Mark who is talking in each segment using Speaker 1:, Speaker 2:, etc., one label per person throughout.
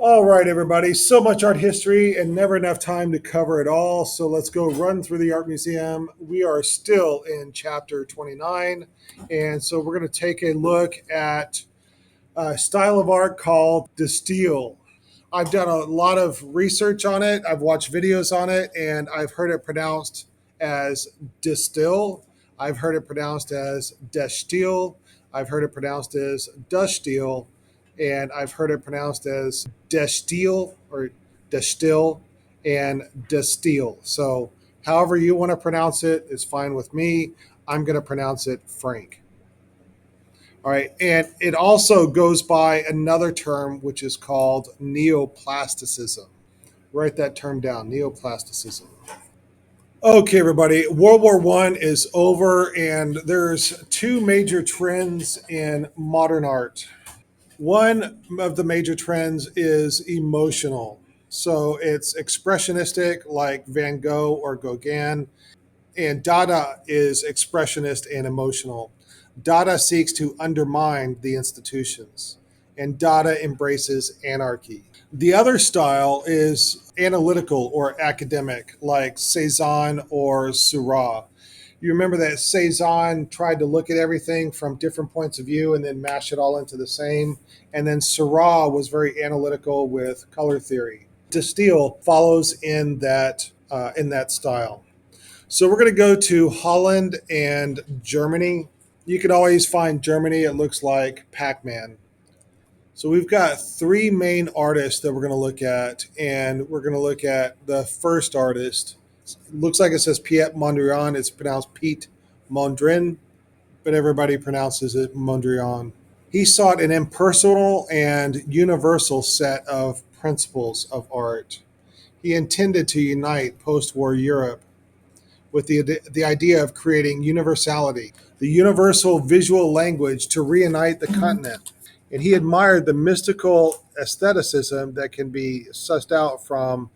Speaker 1: All right, everybody. So much art history and never enough time to cover it all. So let's go run through the art museum. We are still in chapter 29. And so we're going to take a look at a style of art called Stijl. I've done a lot of research on it. I've watched videos on it, and I've heard it pronounced as distill. I've heard it pronounced as destil. I've heard it pronounced as dustil, and I've heard it pronounced as destil or destil and destil. So, however you want to pronounce it is fine with me. I'm going to pronounce it Frank. All right. And it also goes by another term, which is called neoplasticism. Write that term down, neoplasticism. Okay, everybody. World War One is over, and there's two major trends in modern art. One of the major trends is emotional. So it's expressionistic, like Van Gogh or Gauguin, and Dada is expressionist and emotional. Dada seeks to undermine the institutions, and Dada embraces anarchy. The other style is analytical or academic, like Cezanne or Seurat. You remember that Cezanne tried to look at everything from different points of view and then mash it all into the same. And then Seurat was very analytical with color theory. De Stijl follows in that style. So we're going to go to Holland and Germany. You can always find Germany. It looks like Pac-Man. So we've got three main artists that we're going to look at, and we're going to look at the first artist. It looks like it says Piet Mondrian. It's pronounced Piet Mondrian, but everybody pronounces it Mondrian. He sought an impersonal and universal set of principles of art. He intended to unite post-war Europe with the idea of creating universality, the universal visual language to reunite the continent. And he admired the mystical aestheticism that can be sussed out from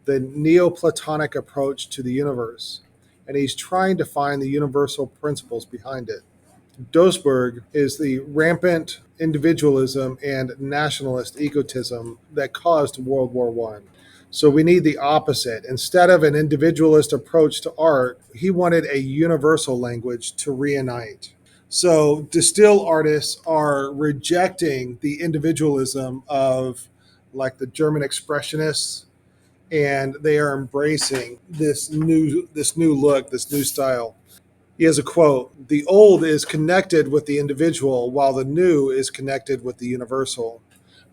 Speaker 1: the Neoplatonic approach to the universe. And he's trying to find the universal principles behind it. Dosberg is the rampant individualism and nationalist egotism that caused World War One. So we need the opposite. Instead of an individualist approach to art, he wanted a universal language to reunite. So distill artists are rejecting the individualism of like the German expressionists, and they are embracing this new look, this new style. He has a quote: "The old is connected with the individual, while the new is connected with the universal."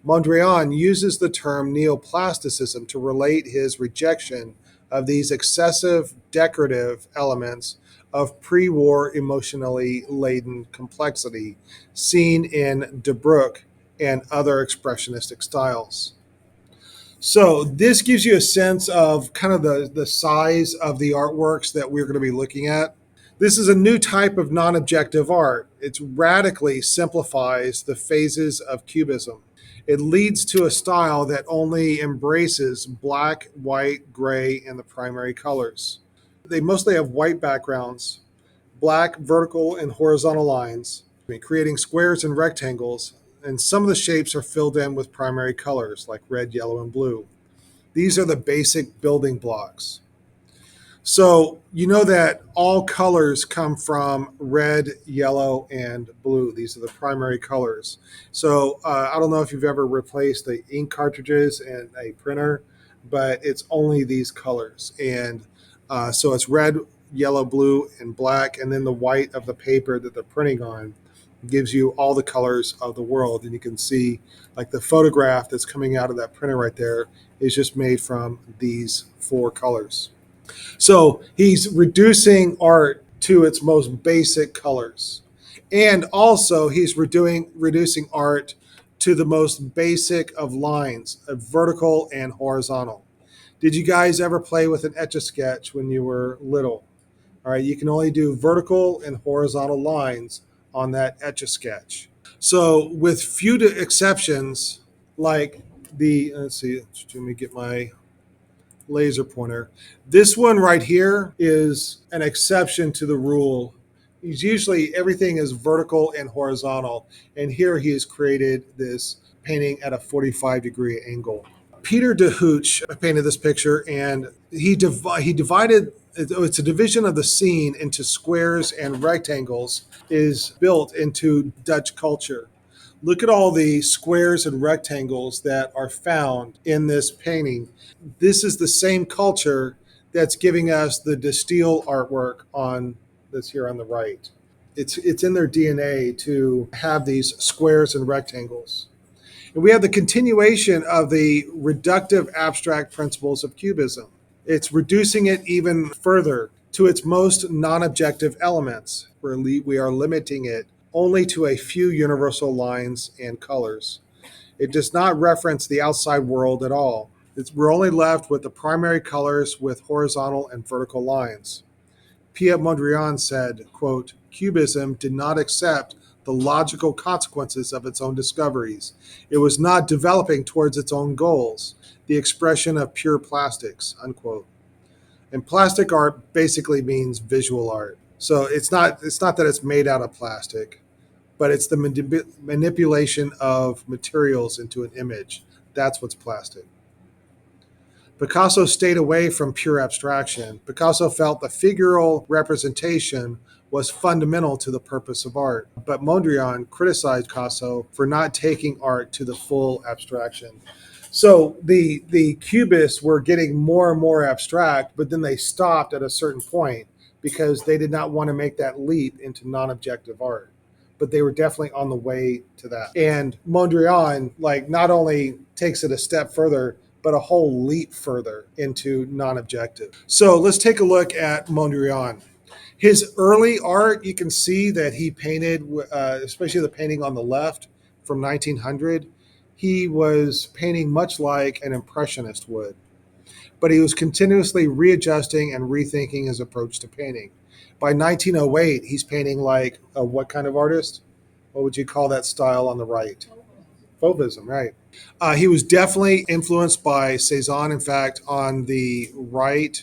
Speaker 1: Mondrian uses the term neoplasticism to relate his rejection of these excessive decorative elements of pre war emotionally laden complexity seen in De Broek and other expressionistic styles. So, this gives you a sense of kind of the size of the artworks that we're going to be looking at. This is a new type of non objective art. It radically simplifies the phases of Cubism. It leads to a style that only embraces black, white, gray, and the primary colors. They mostly have white backgrounds, black vertical and horizontal lines, creating squares and rectangles, and some of the shapes are filled in with primary colors like red, yellow, and blue. These are the basic building blocks. So you know that all colors come from red, yellow, and blue. These are the primary colors. So I don't know if you've ever replaced the ink cartridges in a printer, but it's only these colors. And so it's red, yellow, blue, and black, and then the white of the paper that they're printing on gives you all the colors of the world. And you can see like the photograph that's coming out of that printer right there is just made from these four colors. So he's reducing art to its most basic colors. And also, he's reducing art to the most basic of lines, of vertical and horizontal. Did you guys ever play with an etch a sketch when you were little? All right, you can only do vertical and horizontal lines on that etch a sketch. So, with few exceptions, like let's see, let me get my laser pointer. This one right here is an exception to the rule. He's usually everything is vertical and horizontal, and here he has created this painting at a 45-degree angle. Peter de Hooch painted this picture, and he divided. It's a division of the scene into squares and rectangles. Is built into Dutch culture. Look at all the squares and rectangles that are found in this painting. This is the same culture that's giving us the De Stijl artwork on this here on the right. It's in their DNA to have these squares and rectangles. And we have the continuation of the reductive abstract principles of Cubism. It's reducing it even further to its most non objective elements, where we are limiting it only to a few universal lines and colors. It does not reference the outside world at all. We're only left with the primary colors with horizontal and vertical lines. Pierre Mondrian said, quote, Cubism did not accept the logical consequences of its own discoveries. It was not developing towards its own goals, the expression of pure plastics, unquote. And plastic art basically means visual art. So it's not that it's made out of plastic, but it's the manipulation of materials into an image. That's what's plastic. Picasso stayed away from pure abstraction. Picasso felt the figural representation was fundamental to the purpose of art. But Mondrian criticized Picasso for not taking art to the full abstraction. So the Cubists were getting more and more abstract, but then they stopped at a certain point because they did not want to make that leap into non-objective art. But they were definitely on the way to that. And Mondrian, like, not only takes it a step further, but a whole leap further into non-objective. So let's take a look at Mondrian. His early art, you can see that he painted, especially the painting on the left from 1900, he was painting much like an impressionist would, but he was continuously readjusting and rethinking his approach to painting. By 1908, he's painting like what kind of artist? What would you call that style on the right? Fauvism, right. He was definitely influenced by Cezanne. In fact, on the right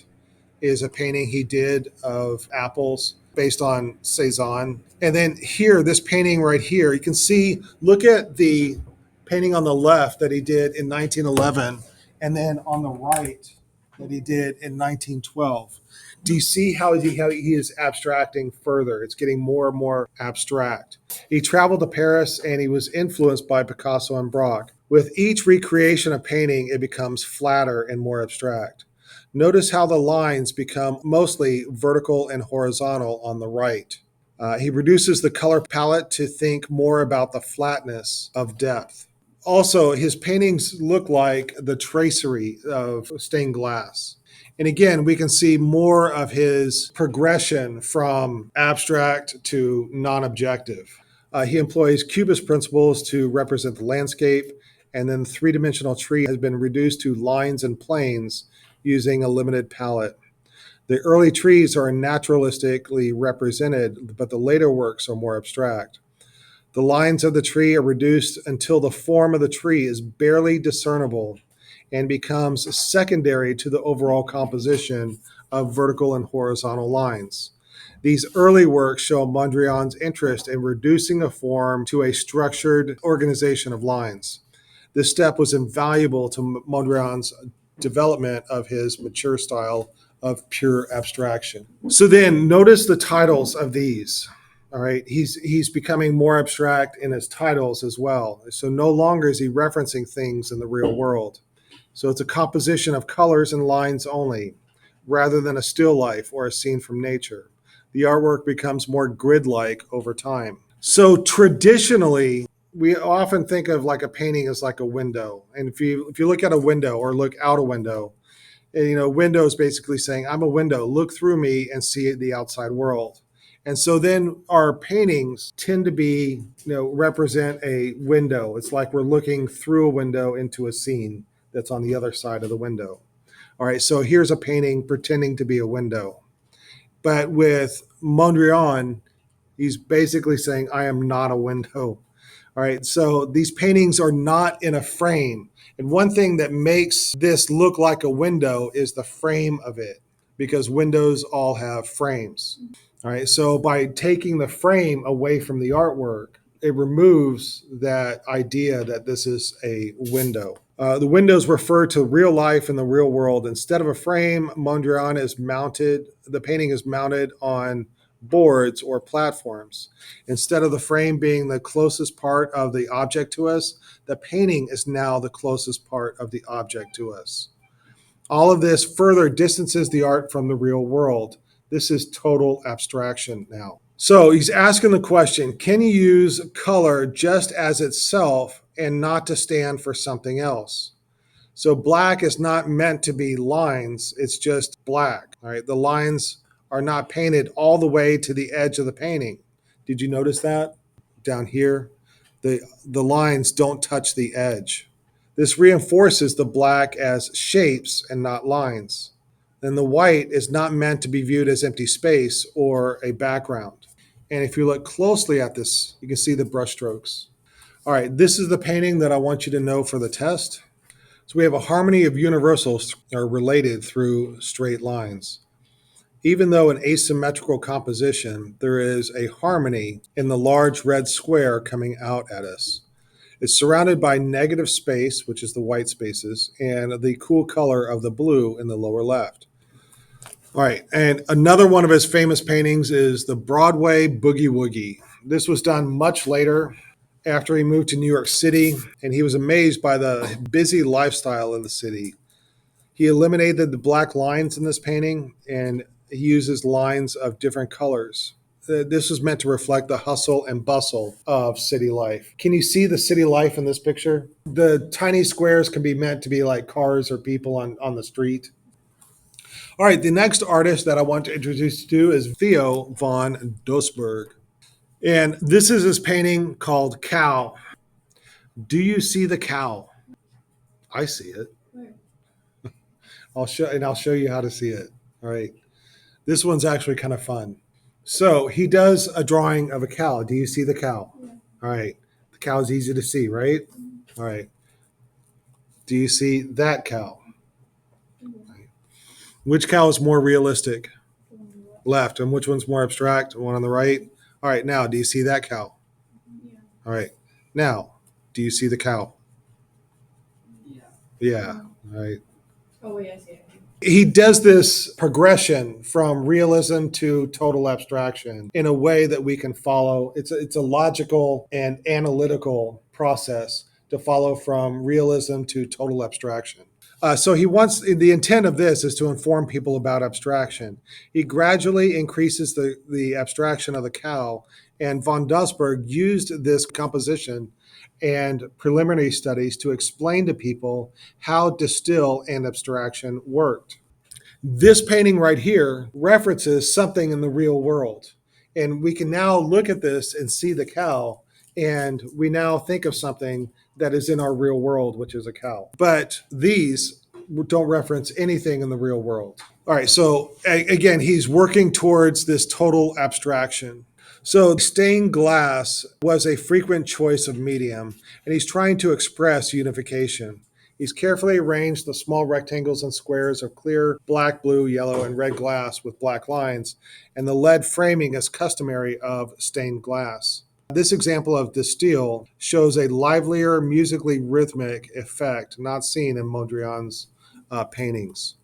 Speaker 1: is a painting he did of apples based on Cezanne. And then here, this painting right here, you can see, look at the painting on the left that he did in 1911, and then on the right that he did in 1912. Do you see how he is abstracting further? It's getting more and more abstract. He traveled to Paris and he was influenced by Picasso and Braque. With each recreation of painting, it becomes flatter and more abstract. Notice how the lines become mostly vertical and horizontal on the right. He reduces the color palette to think more about the flatness of depth. Also, his paintings look like the tracery of stained glass. And again, we can see more of his progression from abstract to non objective. He employs Cubist principles to represent the landscape, and then the three-dimensional tree has been reduced to lines and planes using a limited palette. The early trees are naturalistically represented, but the later works are more abstract. The lines of the tree are reduced until the form of the tree is barely discernible and becomes secondary to the overall composition of vertical and horizontal lines. These early works show Mondrian's interest in reducing a form to a structured organization of lines. This step was invaluable to Mondrian's development of his mature style of pure abstraction. So then notice the titles of these. All right, he's becoming more abstract in his titles as well. So no longer is he referencing things in the real world. So it's a composition of colors and lines only, rather than a still life or a scene from nature. The artwork becomes more grid-like over time. So traditionally, we often think of like a painting as like a window. And if you look at a window or look out a window, window is basically saying, I'm a window, look through me and see the outside world. And so then our paintings tend to be, represent a window. It's like we're looking through a window into a scene that's on the other side of the window. All right, so here's a painting pretending to be a window. But with Mondrian, he's basically saying, I am not a window. All right, so these paintings are not in a frame. And one thing that makes this look like a window is the frame of it, because windows all have frames. All right. So by taking the frame away from the artwork, it removes that idea that this is a window. The windows refer to real life in the real world. Instead of a frame, Mondrian is mounted, the painting is mounted on boards or platforms. Instead of the frame being the closest part of the object to us, the painting is now the closest part of the object to us. All of this further distances the art from the real world. This is total abstraction now. So he's asking the question, can you use color just as itself and not to stand for something else? So black is not meant to be lines, it's just black. All right. The lines are not painted all the way to the edge of the painting. Did you notice that? Down here, the lines don't touch the edge. This reinforces the black as shapes and not lines. Then the white is not meant to be viewed as empty space or a background. And if you look closely at this, you can see the brushstrokes. All right, this is the painting that I want you to know for the test. So we have a harmony of universals are related through straight lines. Even though an asymmetrical composition, there is a harmony in the large red square coming out at us. It's surrounded by negative space, which is the white spaces, and the cool color of the blue in the lower left. All right, and another one of his famous paintings is the Broadway Boogie Woogie. This was done much later after he moved to New York City, and he was amazed by the busy lifestyle of the city. He eliminated the black lines in this painting, and he uses lines of different colors. This was meant to reflect the hustle and bustle of city life. Can you see the city life in this picture? The tiny squares can be meant to be like cars or people on the street. All right, the next artist that I want to introduce you to is Theo von Doesburg. And this is his painting called Cow. Do you see the cow? I see it. I'll show you how to see it. All right. This one's actually kind of fun. So he does a drawing of a cow. Do you see the cow? Yeah. All right. The cow is easy to see, right? All right. Do you see that cow? Right. Which cow is more realistic? Left. And which one's more abstract? One on the right. All right. Now, do you see that cow? Yeah. All right. Now, do you see the cow? Yeah. Yeah. All right. Oh, wait, I see it. He does this progression from realism to total abstraction in a way that we can follow. It's a logical and analytical process to follow from realism to total abstraction. So he wants the intent of this is to inform people about abstraction. He gradually increases the abstraction of the cow, and von Doesburg used this composition and preliminary studies to explain to people how distill and abstraction worked. This painting right here references something in the real world. And we can now look at this and see the cow, and we now think of something that is in our real world, which is a cow. But these don't reference anything in the real world. All right, so again, he's working towards this total abstraction. So stained glass was a frequent choice of medium, and he's trying to express unification. He's carefully arranged the small rectangles and squares of clear black, blue, yellow, and red glass with black lines, and the lead framing is customary of stained glass. This example of Stijl shows a livelier, musically rhythmic effect not seen in Mondrian's paintings.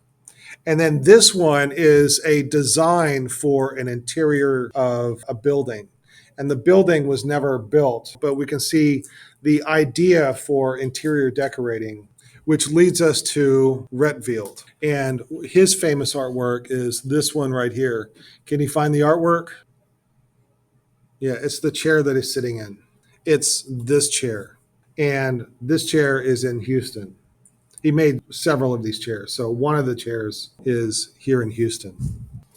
Speaker 1: And then this one is a design for an interior of a building. And the building was never built, but we can see the idea for interior decorating, which leads us to Rietveld. And his famous artwork is this one right here. Can you find the artwork? Yeah, it's the chair that he's sitting in. It's this chair. And this chair is in Houston. He made several of these chairs. So one of the chairs is here in Houston.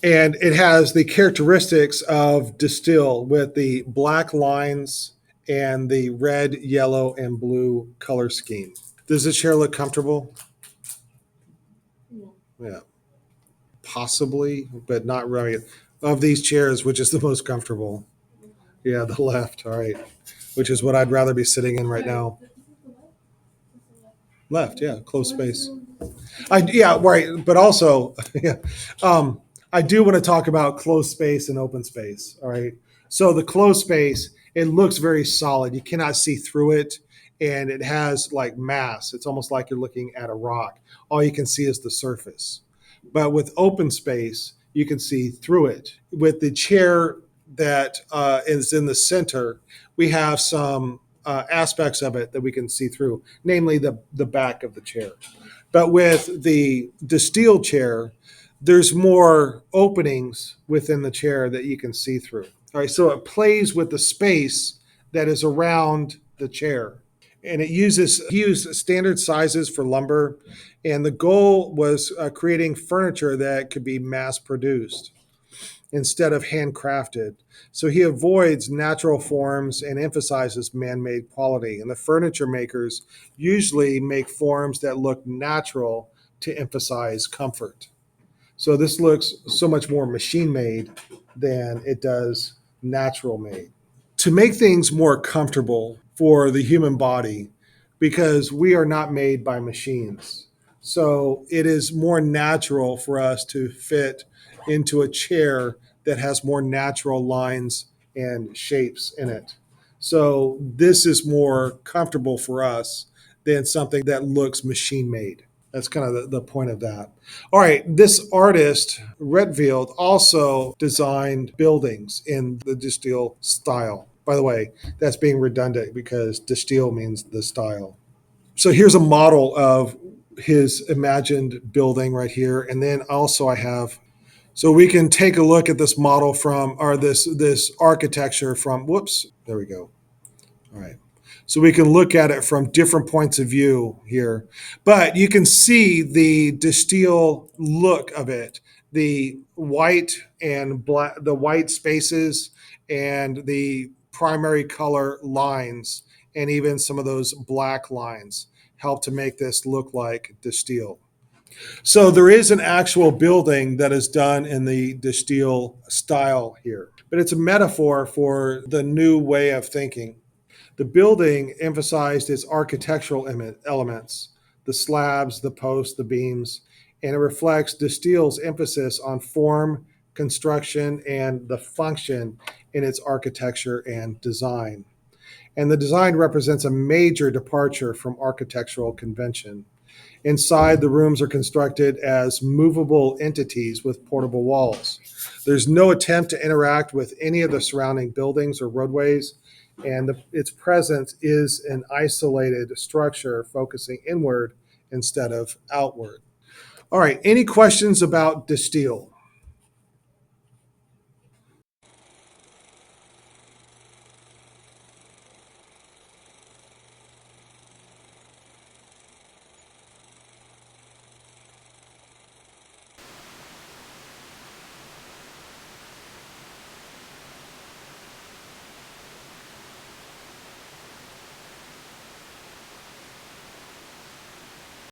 Speaker 1: And it has the characteristics of Stijl with the black lines and the red, yellow, and blue color scheme. Does the chair look comfortable? Yeah, possibly, but not really. Of these chairs, which is the most comfortable? Yeah, the left. All right, which is what I'd rather be sitting in right now. Left, yeah, close space. Yeah, right. But also, yeah, I do want to talk about closed space and open space. All right. So the closed space, it looks very solid. You cannot see through it, and it has like mass. It's almost like you're looking at a rock. All you can see is the surface. But with open space, you can see through it. With the chair that is in the center, we have some aspects of it that we can see through, namely the back of the chair. But with the steel chair, there's more openings within the chair that you can see through. All right, so it plays with the space that is around the chair. And it used standard sizes for lumber, and the goal was creating furniture that could be mass produced instead of handcrafted. So he avoids natural forms and emphasizes man made quality. And the furniture makers usually make forms that look natural to emphasize comfort. So this looks so much more machine made than it does natural made. To make things more comfortable for the human body, because we are not made by machines. So it is more natural for us to fit into a chair that has more natural lines and shapes in it. So this is more comfortable for us than something that looks machine made. That's kind of the point of that. All right, this artist, Redfield, also designed buildings in the Stijl style. By the way, that's being redundant because Stijl means the style. So here's a model of his imagined building right here. And then also I have, so we can take a look at this model from, or this architecture from, whoops, there we go. All right. So we can look at it from different points of view here. But you can see the Stijl look of it, the white and black, the white spaces and the primary color lines, and even some of those black lines help to make this look like Stijl. So there is an actual building that is done in the Stijl style here, but it's a metaphor for the new way of thinking. The building emphasized its architectural elements, the slabs, the posts, the beams, and it reflects De Steele's emphasis on form, construction, and the function in its architecture and design. And the design represents a major departure from architectural convention. Inside, the rooms are constructed as movable entities with portable walls. There's no attempt to interact with any of the surrounding buildings or roadways, and its presence is an isolated structure focusing inward instead of outward. All right, any questions about De Stijl?